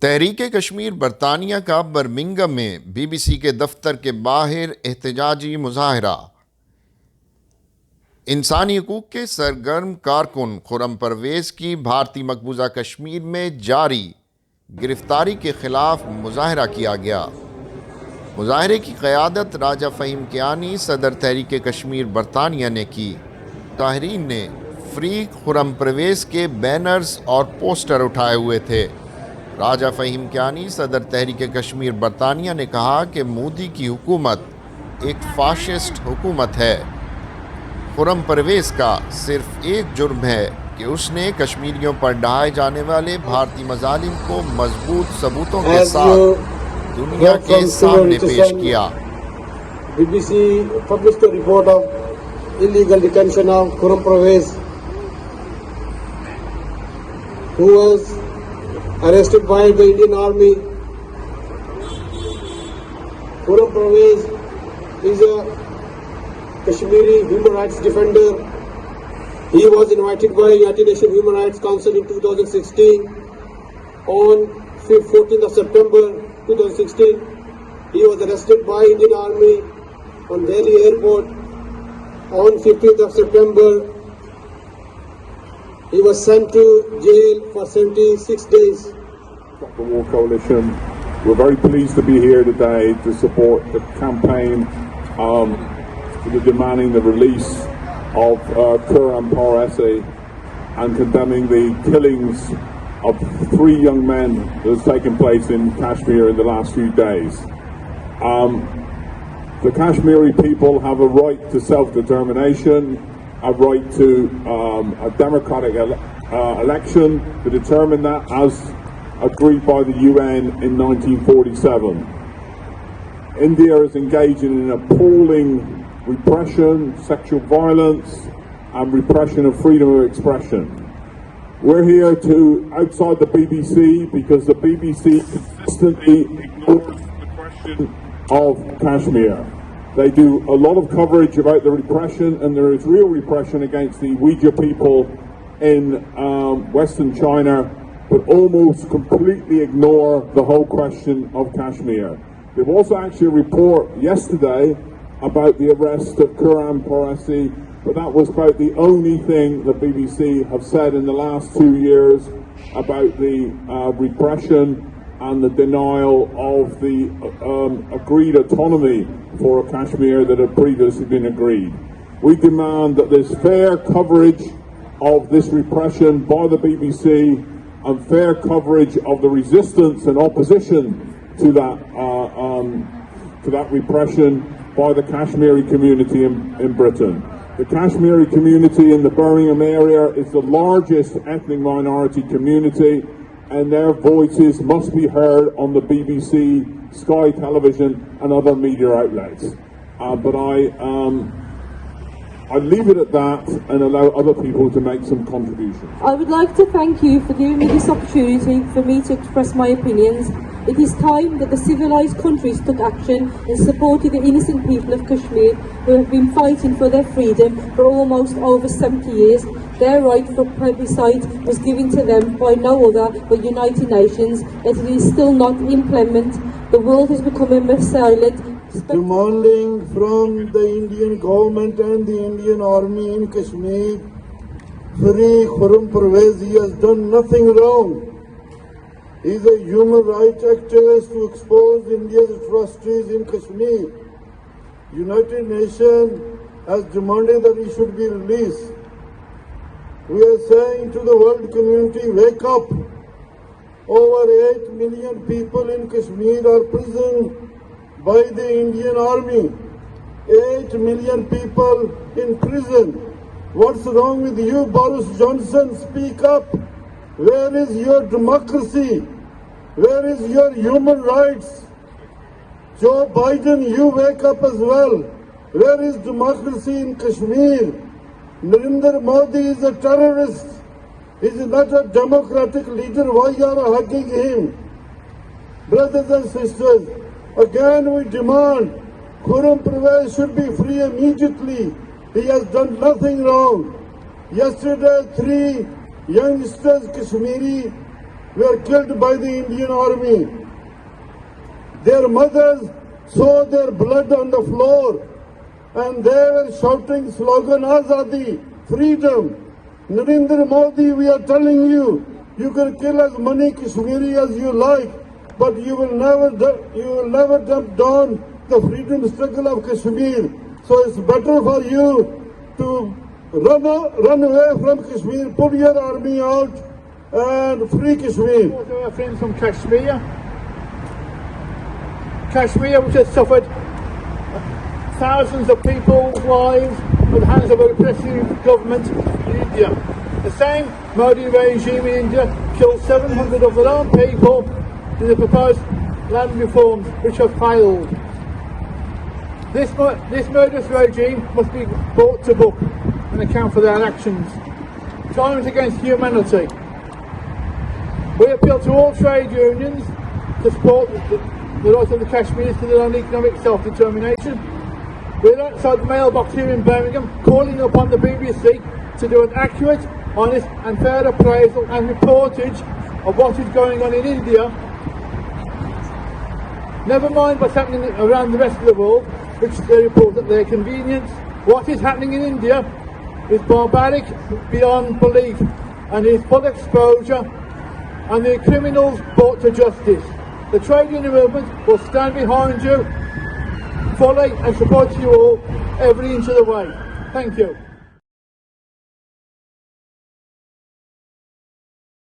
تحریک کشمیر برطانیہ کا برمنگھم میں بی بی سی کے دفتر کے باہر احتجاجی مظاہرہ۔ انسانی حقوق کے سرگرم کارکن خرم پرویز کی بھارتی مقبوضہ کشمیر میں جاری گرفتاری کے خلاف مظاہرہ کیا گیا۔ مظاہرے کی قیادت راجہ فہیم کیانی صدر تحریک کشمیر برطانیہ نے کی۔ مظاہرین نے فری خرم پرویز کے بینرز اور پوسٹر اٹھائے ہوئے تھے۔ راجہ فہیم کیانی صدر تحریک کشمیر برطانیہ نے کہا کہ مودی کی حکومت ایک فاشسٹ حکومت ہے۔ خرم پرویز کا صرف ایک جرم ہے کہ اس نے کشمیریوں پر ڈھائے جانے والے بھارتی مظالم کو مضبوط ثبوتوں کے ساتھ دنیا کے سامنے پیش کیا۔ BBC published a report of illegal detention of Khurram Parvez, who was arrested by the Indian Army. Khurram Parvez is a Kashmiri human rights defender. He was invited by United Nations Human Rights Council in 2016. On 14th of September 2016, he was arrested by Indian Army on Delhi airport. On 15th of September, he was sent to jail for 76 days. The War Coalition, we're very pleased to be here today to support the campaign demanding the release of Khurram Parvez and condemning the killings of 3 young men that has taken place in Kashmir in the last few days. The Kashmiri people have a right to self-determination, a right to a democratic election to determine that as agreed by the UN in 1947. India is engaging in appalling repression, sexual violence, and repression of freedom of expression. We're here outside the BBC because the BBC consistently ignores the question of Kashmir. They do a lot of coverage about the repression, and there is real repression against the Uyghur people in Western China, but almost completely ignore the whole question of Kashmir. They've also actually a report yesterday about the arrest of Khurram Parvez, but that was about the only thing the BBC have said in the last 2 years about the repression and the denial of the agreed autonomy for Kashmir that had previously been agreed. We demand that there's fair coverage of this repression by the BBC and fair coverage of the resistance and opposition to that repression by the Kashmiri community in Britain. The Kashmiri community in the Birmingham area is the largest ethnic minority community, and their voices must be heard on the BBC, Sky Television, and other media outlets. But I leave it at that and allow other people to make some contributions. I would like to thank you for giving me this opportunity for me to express my opinions. It is time that the civilized countries took action and supported the innocent people of Kashmir who have been fighting for their freedom for almost over 70 years. Their right for plebiscite was given to them by no other but United Nations, yet it is still not implemented. The world is becoming more silent. Demanding from the Indian government and the Indian Army in Kashmir, free Khurram Parvez. He has done nothing wrong. He is a human rights activist who exposed India's atrocities in Kashmir. United Nations has demanded that he should be released. We are saying to the world community, wake up. Over 8 million people in Kashmir are imprisoned by the Indian Army. 8 million people in prison. What's wrong with you, Boris Johnson? Speak up. Where is your democracy? Where is your human rights? Joe Biden, you wake up as well. Where is democracy in Kashmir? Narendra Modi is a terrorist. He is not a democratic leader. Why are you hugging him? Brothers and sisters, again we demand Khurram Parvez should be free immediately. He has done nothing wrong. Yesterday, 3 youngsters, Kashmiri, were killed by the Indian army. Their mothers saw their blood on the floor and they were shouting slogan Azadi, freedom. Narendra Modi, we are telling you, you can kill as many Kashmiri as you like, but you will never dump down the freedom struggle of Kashmir. So it's better for you to run away from Kashmir, pull your army out and free Kashmir. Our friends from Kashmir, which has suffered thousands of people's lives at the hands of a repressive government in India. The same Modi regime in India killed 700 of their own people in the proposed land reforms which have failed. This murderous regime must be brought to book and account for their actions. Crimes against humanity. We appeal to all trade unions to support the right of the Kashmiris to their own economic self-determination. We're outside the mailbox here in Birmingham calling upon the BBC to do an accurate, honest and fair appraisal and reportage of what is going on in India. Never mind what's happening around the rest of the world, which they report at their convenience. What is happening in India is barbaric beyond belief and is full exposure, and the criminals brought to justice. The trade union movement will stand behind you fully and support you all every inch of the way. Thank you.